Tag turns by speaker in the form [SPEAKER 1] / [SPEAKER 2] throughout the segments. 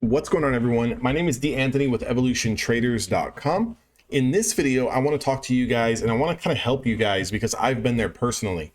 [SPEAKER 1] What's going on, everyone? My name is D. Anthony with evolutiontraders.com. In this video, I want to talk to you guys and I want to kind of help you guys because I've been there personally.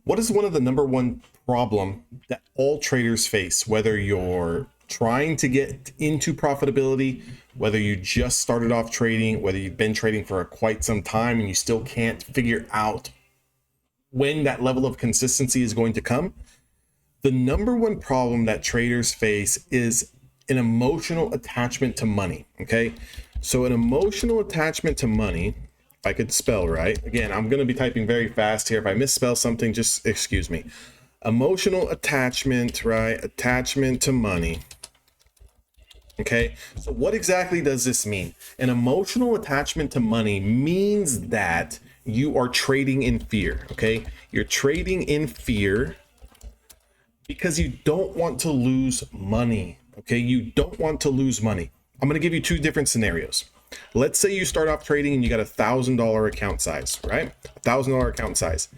[SPEAKER 1] What is one of the number one problem that all traders face, whether you're trying to get into profitability, whether you just started off trading, whether you've been trading for quite some time and you still can't figure out when that level of consistency is going to come? The number one problem that traders face is an emotional attachment to money. Okay, so an emotional attachment to money, if I could spell right, again, I'm going to be typing very fast here. If I misspell something, just excuse me. Emotional attachment, right? Attachment to money. Okay, so what exactly does this mean? An emotional attachment to money means that you are trading in fear. Okay, you're trading in fear because you don't want to lose money. Okay, you don't want to lose money. I'm going to give you two different scenarios. Let's say you start off trading and you got $1,000 account size, right? $1,000 account size.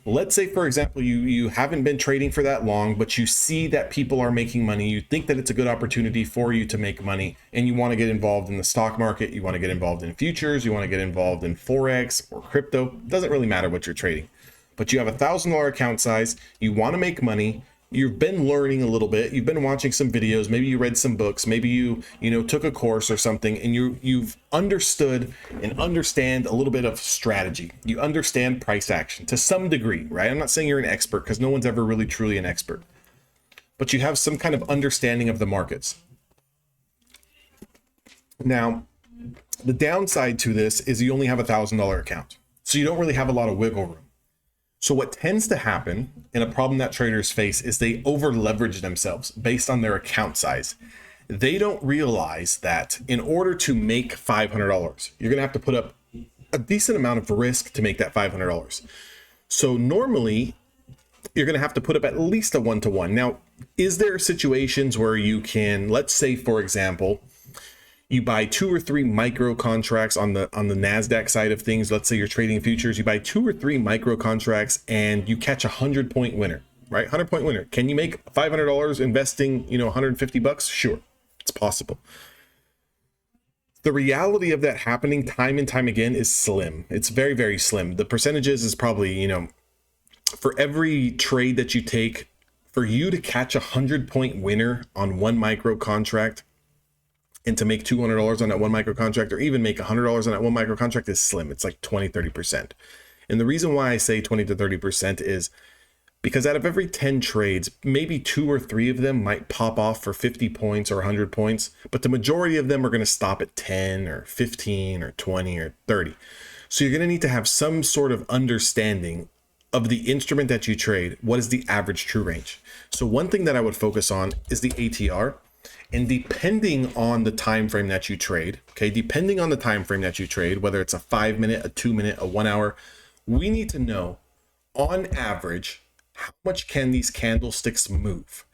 [SPEAKER 1] Let's say, for example, you haven't been trading for that long, but you see that people are making money. You think that it's a good opportunity for you to make money, and you want to get involved in the stock market. You want to get involved in futures. You want to get involved in Forex or crypto. It doesn't really matter what you're trading, but you have $1,000 account size. You want to make money. You've been learning a little bit. You've been watching some videos. Maybe you read some books. Maybe you took a course or something, and you've understood and understand a little bit of strategy. You understand price action to some degree, right? I'm not saying you're an expert because no one's ever really truly an expert, but you have some kind of understanding of the markets. Now, the downside to this is you only have $1,000 account, so you don't really have a lot of wiggle room. So what tends to happen in a problem that traders face is they over leverage themselves based on their account size. They don't realize that in order to make $500, you're going to have to put up a decent amount of risk to make that $500. So normally you're going to have to put up at least a 1-to-1. Now, is there situations where you can, let's say, for example, you buy 2 or 3 micro contracts on the NASDAQ side of things. Let's say you're trading futures. You buy 2 or 3 micro contracts and you catch a 100-point winner, right? 100-point winner. Can you make $500 investing, $150? Sure, it's possible. The reality of that happening time and time again is slim. It's very, very slim. The percentages is probably, for every trade that you take, for you to catch a 100-point winner on one micro contract, and to make $200 on that one micro contract, or even make $100 on that one micro contract, is slim. It's like 20-30%. And the reason why I say 20 to 30% is because out of every 10 trades, maybe 2 or 3 of them might pop off for 50 points or 100 points, but the majority of them are going to stop at 10 or 15 or 20 or 30. So you're going to need to have some sort of understanding of the instrument that you trade. What is the average true range? So one thing that I would focus on is the ATR. And depending on the time frame that you trade, okay, depending on the time frame that you trade, whether it's a 5-minute, a 2-minute, a 1 hour, we need to know on average how much can these candlesticks move,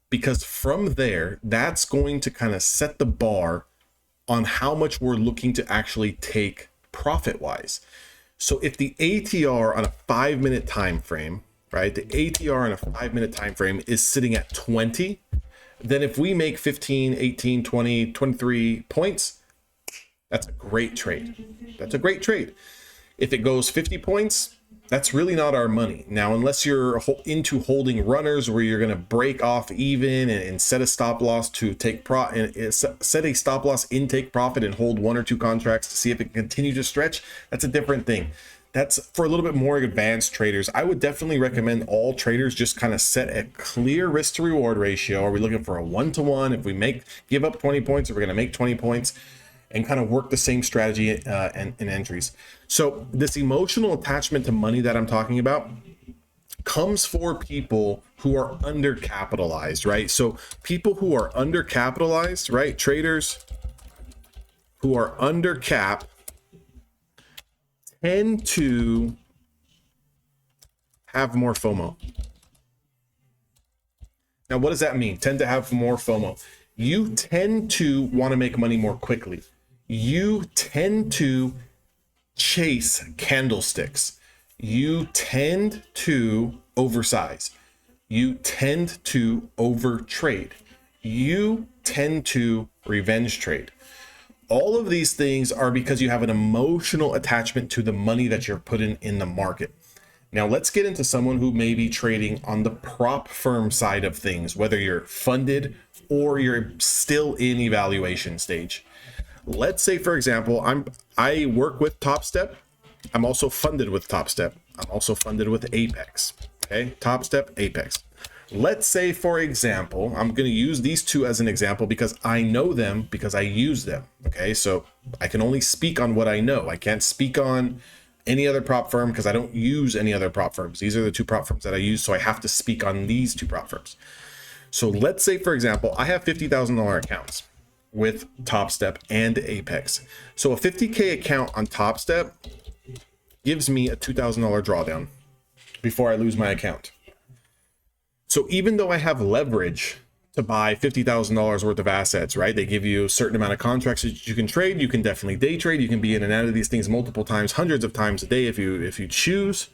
[SPEAKER 1] because from there, that's going to kind of set the bar on how much we're looking to actually take profit wise. So if the ATR on a 5-minute time frame, right, the ATR on a 5-minute time frame is sitting at 20, then if we make 15, 18, 20, 23 points, that's a great trade. That's a great trade. If it goes 50 points, that's really not our money. Now, unless you're into holding runners where you're going to break off even and set a stop loss to take set a stop loss intake profit and hold 1 or 2 contracts to see if it can continue to stretch, that's a different thing. That's for a little bit more advanced traders. I would definitely recommend all traders just kind of set a clear risk to reward ratio. Are we looking for a 1-to-1? If we give up 20 points, are we going to make 20 points? And kind of work the same strategy and entries. So this emotional attachment to money that I'm talking about comes for people who are undercapitalized, right? So people who are undercapitalized, right? Traders who are under cap tend to have more FOMO. Now, what does that mean? Tend to have more FOMO. You tend to want to make money more quickly. You tend to chase candlesticks. You tend to oversize. You tend to overtrade. You 10-2 revenge trade. All of these things are because you have an emotional attachment to the money that you're putting in the market. Now let's get into someone who may be trading on the prop firm side of things, whether you're funded or you're still in evaluation stage. Let's say, for example, I work with Top Step. I'm also funded with Top Step. I'm also funded with Apex. Okay, Top Step, Apex. Let's say, for example, I'm going to use these two as an example because I know them, because I use them. Okay, so I can only speak on what I know. I can't speak on any other prop firm because I don't use any other prop firms. These are the two prop firms that I use, so I have to speak on these two prop firms. So let's say, for example, I have $50,000 accounts with Top Step and Apex. So a $50K account on Top Step gives me a $2,000 drawdown before I lose my account. So even though I have leverage to buy $50,000 worth of assets, right? They give you a certain amount of contracts that you can trade. You can definitely day trade. You can be in and out of these things multiple times, hundreds of times a day if you choose.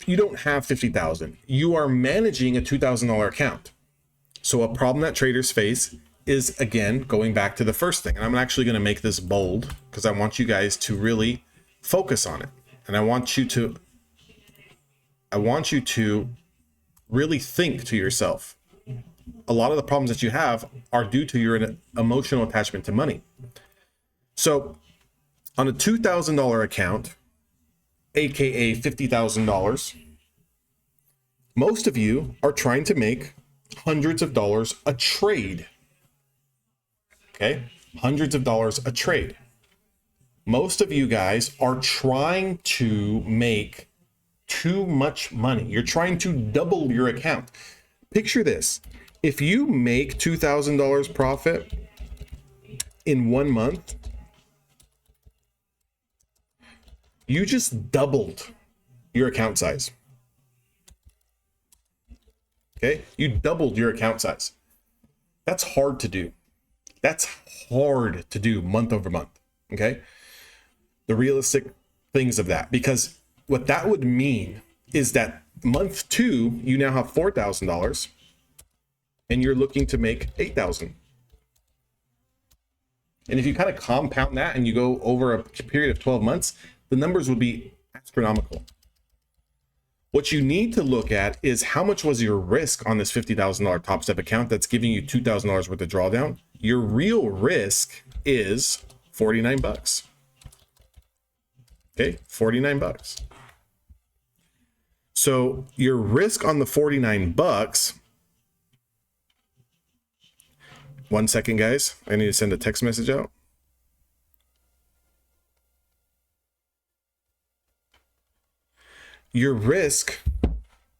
[SPEAKER 1] You don't have 50,000. You are managing a $2,000 account. So a problem that traders face is, again, going back to the first thing. And I'm actually going to make this bold because I want you guys to really focus on it. And I want you to really think to yourself. A lot of the problems that you have are due to your emotional attachment to money. So on a $2,000 account, aka $50,000, most of you are trying to make hundreds of dollars a trade. Okay, hundreds of dollars a trade. Most of you guys are trying to make too much money. You're trying to double your account. Picture this. If you make $2,000 profit in 1 month, you just doubled your account size. Okay? You doubled your account size. That's hard to do. That's hard to do month over month. Okay? The realistic things of that, because what that would mean is that month 2, you now have $4,000 and you're looking to make $8,000. And if you kind of compound that and you go over a period of 12 months, the numbers would be astronomical. What you need to look at is how much was your risk on this $50,000 Top Step account that's giving you $2,000 worth of drawdown. Your real risk is 49 bucks. Okay, 49 bucks. So your risk on the 49 bucks, 1 second, guys. I need to send a text message out. Your risk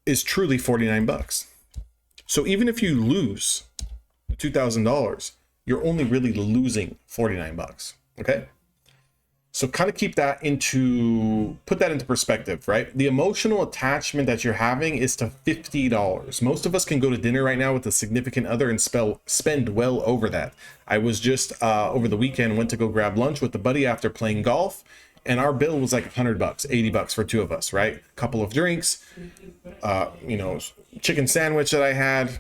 [SPEAKER 1] is truly 49 bucks. So even if you lose $2,000, you're only really losing 49 bucks. Okay? So kind of put that into perspective, right? The emotional attachment that you're having is to $50. Most of us can go to dinner right now with a significant other and spend well over that. I was just over the weekend, went to go grab lunch with a buddy after playing golf, and our bill was like $100, $80 for 2 of us, right? A couple of drinks, chicken sandwich that I had,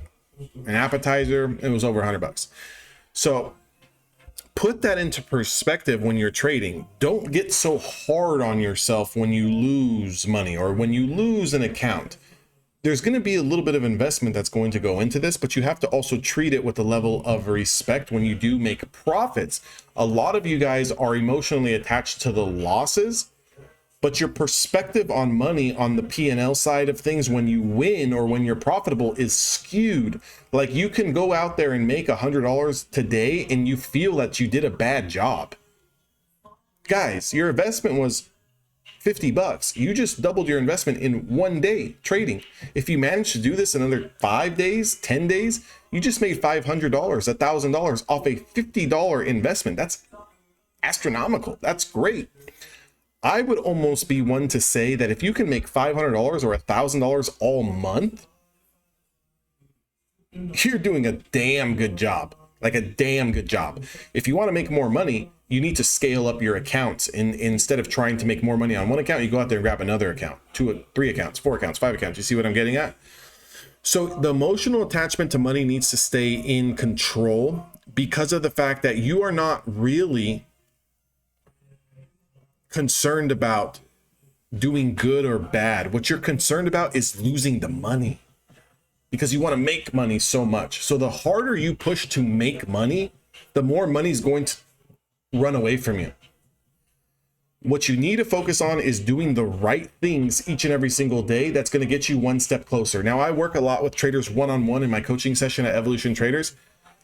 [SPEAKER 1] an appetizer, it was over $100. So put that into perspective when you're trading. Don't get so hard on yourself when you lose money or when you lose an account. There's going to be a little bit of investment that's going to go into this, but you have to also treat it with a level of respect when you do make profits. A lot of you guys are emotionally attached to the losses, but your perspective on money on the P&L side of things when you win or when you're profitable is skewed. Like you can go out there and make $100 today and you feel that you did a bad job. Guys, your investment was 50 bucks. You just doubled your investment in 1 day trading. If you manage to do this another 5 days, 10 days, you just made $500, $1,000 off a $50 investment. That's astronomical. That's great. I would almost be one to say that if you can make $500 or $1,000 all month, you're doing a damn good job, like a damn good job. If you want to make more money, you need to scale up your accounts. Instead of trying to make more money on one account, you go out there and grab another account, 2, 3 accounts, 4 accounts, 5 accounts. You see what I'm getting at? So the emotional attachment to money needs to stay in control because of the fact that you are not really concerned about doing good or bad. What you're concerned about is losing the money because you want to make money so much. So the harder you push to make money, the more money is going to run away from you. What you need to focus on is doing the right things each and every single day. That's going to get you one step closer. Now, I work a lot with traders one-on-one in my coaching session at Evolution Traders.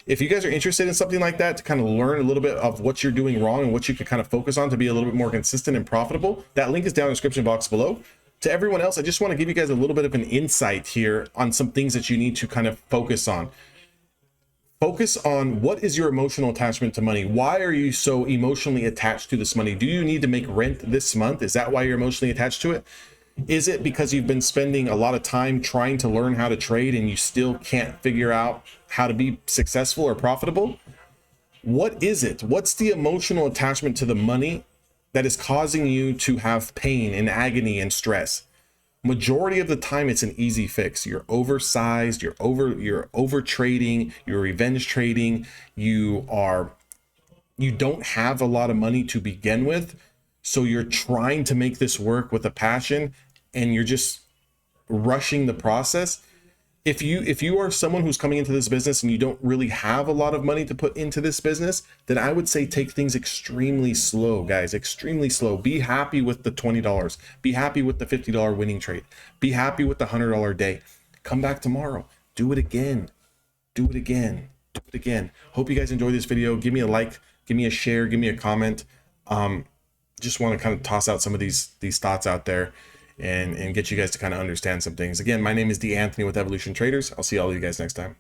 [SPEAKER 1] If you guys are interested in something like that to kind of learn a little bit of what you're doing wrong and what you can kind of focus on to be a little bit more consistent and profitable, that link is down in the description box below. To everyone else, I just want to give you guys a little bit of an insight here on some things that you need to kind of focus on. Focus on what is your emotional attachment to money. Why are you so emotionally attached to this money? Do you need to make rent this month? Is that why you're emotionally attached to it? Is it because you've been spending a lot of time trying to learn how to trade and you still can't figure out how to be successful or profitable? What is it? What's the emotional attachment to the money that is causing you to have pain and agony and stress? Majority of the time, it's an easy fix. You're oversized, you're over trading, you're revenge trading, you don't have a lot of money to begin with. So you're trying to make this work with a passion and you're just rushing the process. If you are someone who's coming into this business and you don't really have a lot of money to put into this business, then I would say take things extremely slow, guys, extremely slow. Be happy with the $20. Be happy with the $50 winning trade. Be happy with the $100 day. Come back tomorrow. Do it again. Do it again. Do it again. Hope you guys enjoyed this video. Give me a like, give me a share, give me a comment. Just want to kind of toss out some of these thoughts out there and get you guys to kind of understand some things. Again, my name is D. Anthony with Evolution Traders. I'll see all of you guys next time.